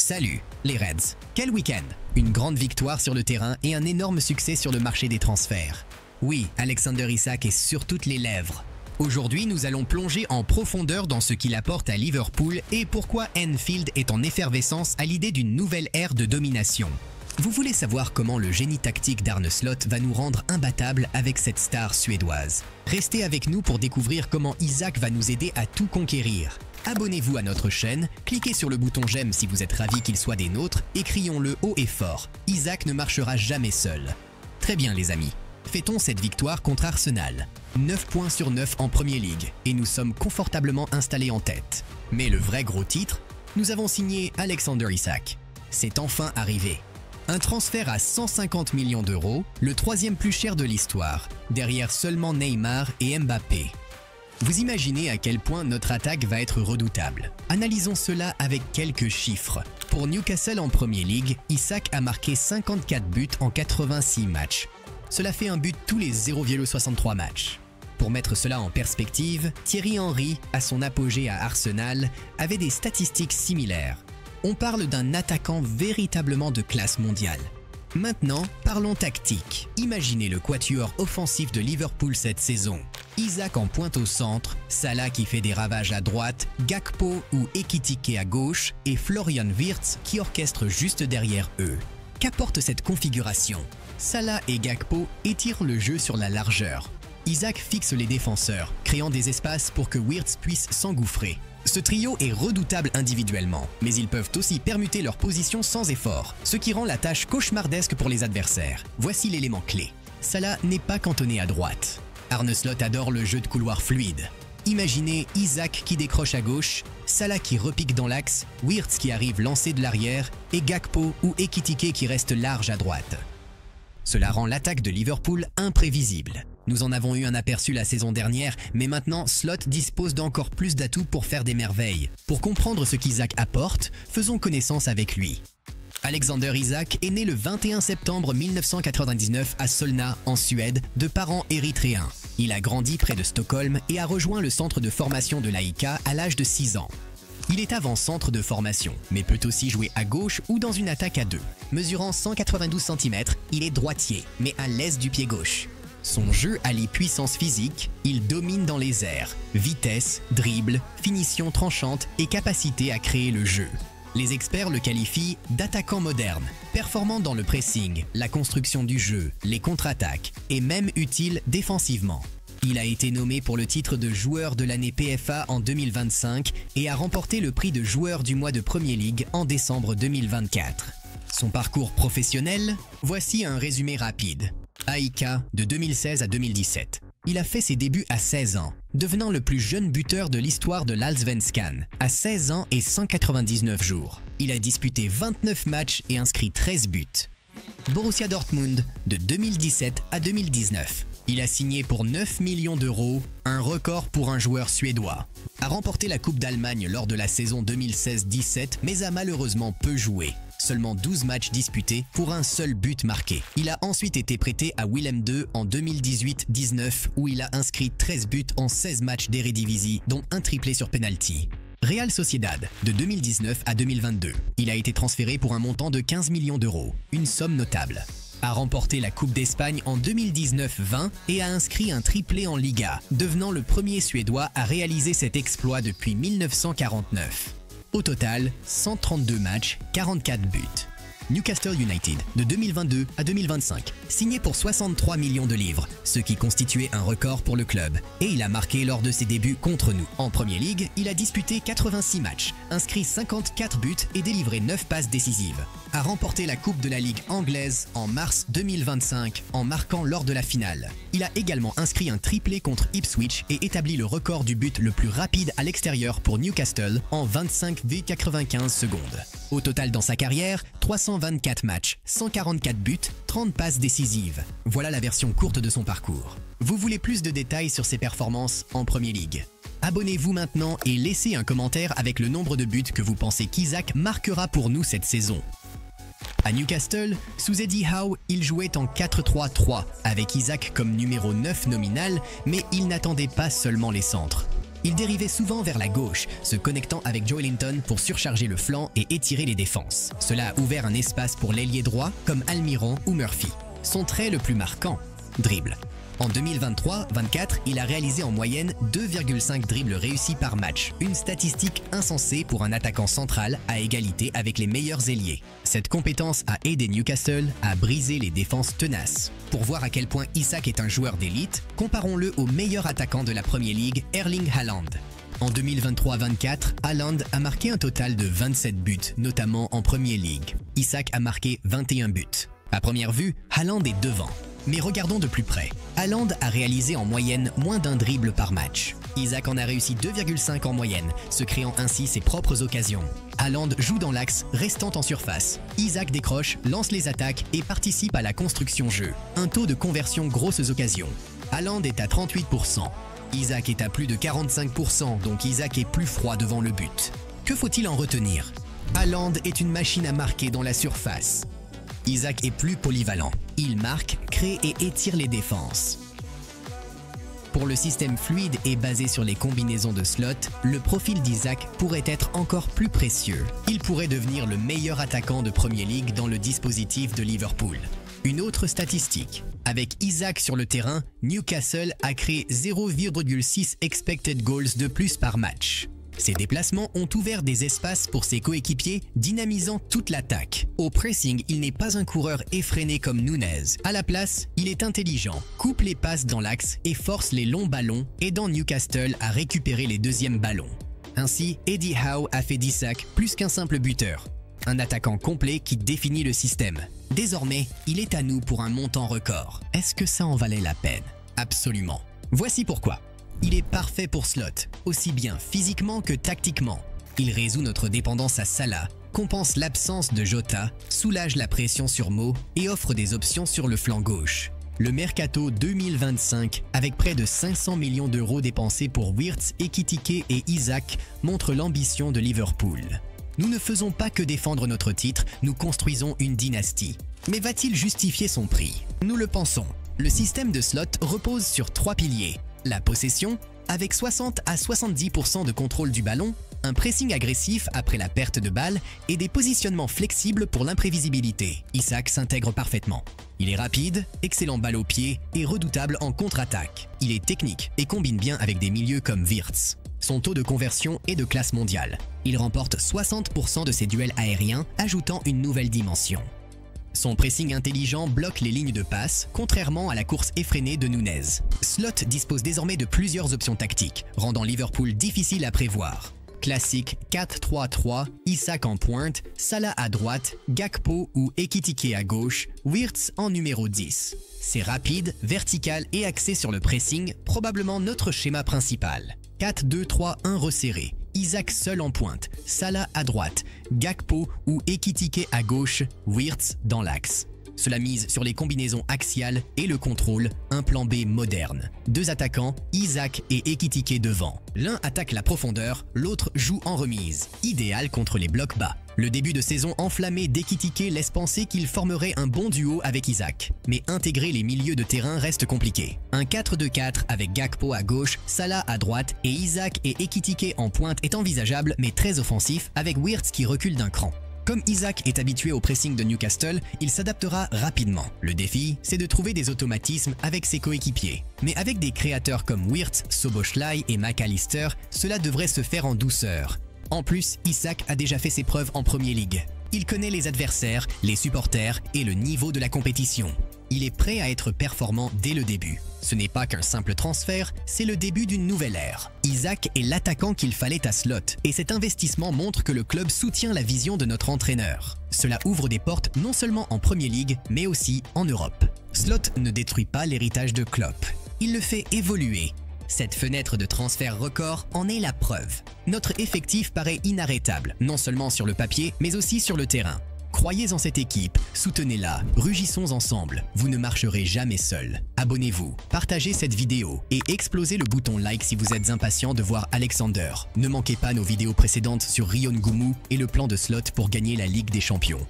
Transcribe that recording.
Salut, les Reds. Quel week-end! Une grande victoire sur le terrain et un énorme succès sur le marché des transferts. Oui, Alexander Isak est sur toutes les lèvres. Aujourd'hui, nous allons plonger en profondeur dans ce qu'il apporte à Liverpool et pourquoi Anfield est en effervescence à l'idée d'une nouvelle ère de domination. Vous voulez savoir comment le génie tactique d'Arne Slot va nous rendre imbattables avec cette star suédoise? Restez avec nous pour découvrir comment Isak va nous aider à tout conquérir. Abonnez-vous à notre chaîne, cliquez sur le bouton j'aime si vous êtes ravi qu'il soit des nôtres et crions-le haut et fort. Isak ne marchera jamais seul. Très bien les amis, fêtons cette victoire contre Arsenal. 9 points sur 9 en Premier League et nous sommes confortablement installés en tête. Mais le vrai gros titre, nous avons signé Alexander Isak. C'est enfin arrivé. Un transfert à 150 millions d'euros, le troisième plus cher de l'histoire, derrière seulement Neymar et Mbappé. Vous imaginez à quel point notre attaque va être redoutable. Analysons cela avec quelques chiffres. Pour Newcastle en Premier League, Isak a marqué 54 buts en 86 matchs. Cela fait un but tous les 0,63 matchs. Pour mettre cela en perspective, Thierry Henry, à son apogée à Arsenal, avait des statistiques similaires. On parle d'un attaquant véritablement de classe mondiale. Maintenant, parlons tactique. Imaginez le quatuor offensif de Liverpool cette saison. Isak en pointe au centre, Salah qui fait des ravages à droite, Gakpo ou Ekitike à gauche et Florian Wirtz qui orchestre juste derrière eux. Qu'apporte cette configuration? Salah et Gakpo étirent le jeu sur la largeur. Isak fixe les défenseurs, créant des espaces pour que Wirtz puisse s'engouffrer. Ce trio est redoutable individuellement, mais ils peuvent aussi permuter leur position sans effort, ce qui rend la tâche cauchemardesque pour les adversaires. Voici l'élément clé. Salah n'est pas cantonné à droite. Arne Slot adore le jeu de couloir fluide. Imaginez Isak qui décroche à gauche, Salah qui repique dans l'axe, Wirtz qui arrive lancé de l'arrière et Gakpo ou Ekitike qui reste large à droite. Cela rend l'attaque de Liverpool imprévisible. Nous en avons eu un aperçu la saison dernière, mais maintenant Slot dispose d'encore plus d'atouts pour faire des merveilles. Pour comprendre ce qu'Isak apporte, faisons connaissance avec lui. Alexander Isak est né le 21 septembre 1999 à Solna, en Suède, de parents érythréens. Il a grandi près de Stockholm et a rejoint le centre de formation de l'AIK à l'âge de 6 ans. Il est avant-centre de formation, mais peut aussi jouer à gauche ou dans une attaque à deux. Mesurant 192 cm, il est droitier, mais à l'aise du pied gauche. Son jeu allie puissance physique, il domine dans les airs, vitesse, dribble, finition tranchante et capacité à créer le jeu. Les experts le qualifient d'attaquant moderne, performant dans le pressing, la construction du jeu, les contre-attaques et même utile défensivement. Il a été nommé pour le titre de joueur de l'année PFA en 2025 et a remporté le prix de joueur du mois de Premier League en décembre 2024. Son parcours professionnel, voici un résumé rapide. AIK de 2016 à 2017. Il a fait ses débuts à 16 ans, devenant le plus jeune buteur de l'histoire de l'Allsvenskan, à 16 ans et 199 jours. Il a disputé 29 matchs et inscrit 13 buts. Borussia Dortmund de 2017 à 2019. Il a signé pour 9 millions d'euros, un record pour un joueur suédois. A remporté la Coupe d'Allemagne lors de la saison 2016-17, mais a malheureusement peu joué. Seulement 12 matchs disputés pour un seul but marqué. Il a ensuite été prêté à Willem II en 2018-19 où il a inscrit 13 buts en 16 matchs d'Eredivisie, dont un triplé sur penalty. Real Sociedad, de 2019 à 2022. Il a été transféré pour un montant de 15 millions d'euros, une somme notable. A remporté la Coupe d'Espagne en 2019-20 et a inscrit un triplé en Liga, devenant le premier Suédois à réaliser cet exploit depuis 1949. Au total, 132 matchs, 44 buts. Newcastle United, de 2022 à 2025, signé pour 63 millions de livres, ce qui constituait un record pour le club. Et il a marqué lors de ses débuts contre nous. En Premier League, il a disputé 86 matchs, inscrit 54 buts et délivré 9 passes décisives. A remporté la Coupe de la Ligue anglaise en mars 2025 en marquant lors de la finale. Il a également inscrit un triplé contre Ipswich et établi le record du but le plus rapide à l'extérieur pour Newcastle en 25,95 secondes. Au total dans sa carrière, 324 matchs, 144 buts, 30 passes décisives. Voilà la version courte de son parcours. Vous voulez plus de détails sur ses performances en Premier League? Abonnez-vous maintenant et laissez un commentaire avec le nombre de buts que vous pensez qu'Isak marquera pour nous cette saison. À Newcastle, sous Eddie Howe, il jouait en 4-3-3, avec Isak comme numéro 9 nominal, mais il n'attendait pas seulement les centres. Il dérivait souvent vers la gauche, se connectant avec Joelinton pour surcharger le flanc et étirer les défenses. Cela a ouvert un espace pour l'ailier droit comme Almiron ou Murphy. Son trait le plus marquant, dribble. En 2023-24, il a réalisé en moyenne 2,5 dribbles réussis par match, une statistique insensée pour un attaquant central à égalité avec les meilleurs ailiers. Cette compétence a aidé Newcastle à briser les défenses tenaces. Pour voir à quel point Isak est un joueur d'élite, comparons-le au meilleur attaquant de la Premier League, Erling Haaland. En 2023-24, Haaland a marqué un total de 27 buts, notamment en Premier League. Isak a marqué 21 buts. À première vue, Haaland est devant. Mais regardons de plus près. Haaland a réalisé en moyenne moins d'un dribble par match. Isak en a réussi 2,5 en moyenne, se créant ainsi ses propres occasions. Haaland joue dans l'axe, restant en surface. Isak décroche, lance les attaques et participe à la construction jeu. Un taux de conversion grosses occasions. Haaland est à 38%. Isak est à plus de 45%, donc Isak est plus froid devant le but. Que faut-il en retenir? Haaland est une machine à marquer dans la surface. Isak est plus polyvalent. Il marque, crée et étire les défenses. Pour le système fluide et basé sur les combinaisons de slots, le profil d'Isak pourrait être encore plus précieux. Il pourrait devenir le meilleur attaquant de Premier League dans le dispositif de Liverpool. Une autre statistique. Avec Isak sur le terrain, Newcastle a créé 0,6 expected goals de plus par match. Ces déplacements ont ouvert des espaces pour ses coéquipiers, dynamisant toute l'attaque. Au pressing, il n'est pas un coureur effréné comme Nunez. À la place, il est intelligent, coupe les passes dans l'axe et force les longs ballons, aidant Newcastle à récupérer les deuxièmes ballons. Ainsi, Eddie Howe a fait d'Isak plus qu'un simple buteur. Un attaquant complet qui définit le système. Désormais, il est à nous pour un montant record. Est-ce que ça en valait la peine? Absolument. Voici pourquoi. Il est parfait pour Slot, aussi bien physiquement que tactiquement. Il résout notre dépendance à Salah, compense l'absence de Jota, soulage la pression sur Mo et offre des options sur le flanc gauche. Le Mercato 2025, avec près de 500 millions d'euros dépensés pour Wirtz, Ekitike et Isak, montre l'ambition de Liverpool. Nous ne faisons pas que défendre notre titre, nous construisons une dynastie. Mais va-t-il justifier son prix? Nous le pensons. Le système de Slot repose sur 3 piliers. La possession, avec 60 à 70% de contrôle du ballon, un pressing agressif après la perte de balle et des positionnements flexibles pour l'imprévisibilité. Isak s'intègre parfaitement. Il est rapide, excellent balle au pied et redoutable en contre-attaque. Il est technique et combine bien avec des milieux comme Wirtz. Son taux de conversion est de classe mondiale. Il remporte 60% de ses duels aériens, ajoutant une nouvelle dimension. Son pressing intelligent bloque les lignes de passe, contrairement à la course effrénée de Nunez. Slot dispose désormais de plusieurs options tactiques, rendant Liverpool difficile à prévoir. Classique 4-3-3, Isak en pointe, Salah à droite, Gakpo ou Ekitike à gauche, Wirtz en numéro 10. C'est rapide, vertical et axé sur le pressing, probablement notre schéma principal. 4-2-3-1 resserré. Isak seul en pointe, Salah à droite, Gakpo ou Ekitike à gauche, Wirtz dans l'axe. Cela mise sur les combinaisons axiales et le contrôle, un plan B moderne. 2 attaquants, Isak et Ekitike devant. L'un attaque la profondeur, l'autre joue en remise. Idéal contre les blocs bas. Le début de saison enflammé d'Ekitike laisse penser qu'il formerait un bon duo avec Isak. Mais intégrer les milieux de terrain reste compliqué. Un 4-2-4 avec Gakpo à gauche, Salah à droite et Isak et Ekitike en pointe est envisageable mais très offensif avec Wirtz qui recule d'un cran. Comme Isak est habitué au pressing de Newcastle, il s'adaptera rapidement. Le défi, c'est de trouver des automatismes avec ses coéquipiers. Mais avec des créateurs comme Wirtz, Szoboszlai et McAllister, cela devrait se faire en douceur. En plus, Isak a déjà fait ses preuves en Premier League. Il connaît les adversaires, les supporters et le niveau de la compétition. Il est prêt à être performant dès le début. Ce n'est pas qu'un simple transfert, c'est le début d'une nouvelle ère. Isak est l'attaquant qu'il fallait à Slot, et cet investissement montre que le club soutient la vision de notre entraîneur. Cela ouvre des portes non seulement en Premier League, mais aussi en Europe. Slot ne détruit pas l'héritage de Klopp. Il le fait évoluer. Cette fenêtre de transfert record en est la preuve. Notre effectif paraît inarrêtable, non seulement sur le papier, mais aussi sur le terrain. Croyez en cette équipe, soutenez-la, rugissons ensemble, vous ne marcherez jamais seul. Abonnez-vous, partagez cette vidéo et explosez le bouton like si vous êtes impatient de voir Alexander. Ne manquez pas nos vidéos précédentes sur Rion Goumou et le plan de Slot pour gagner la Ligue des Champions.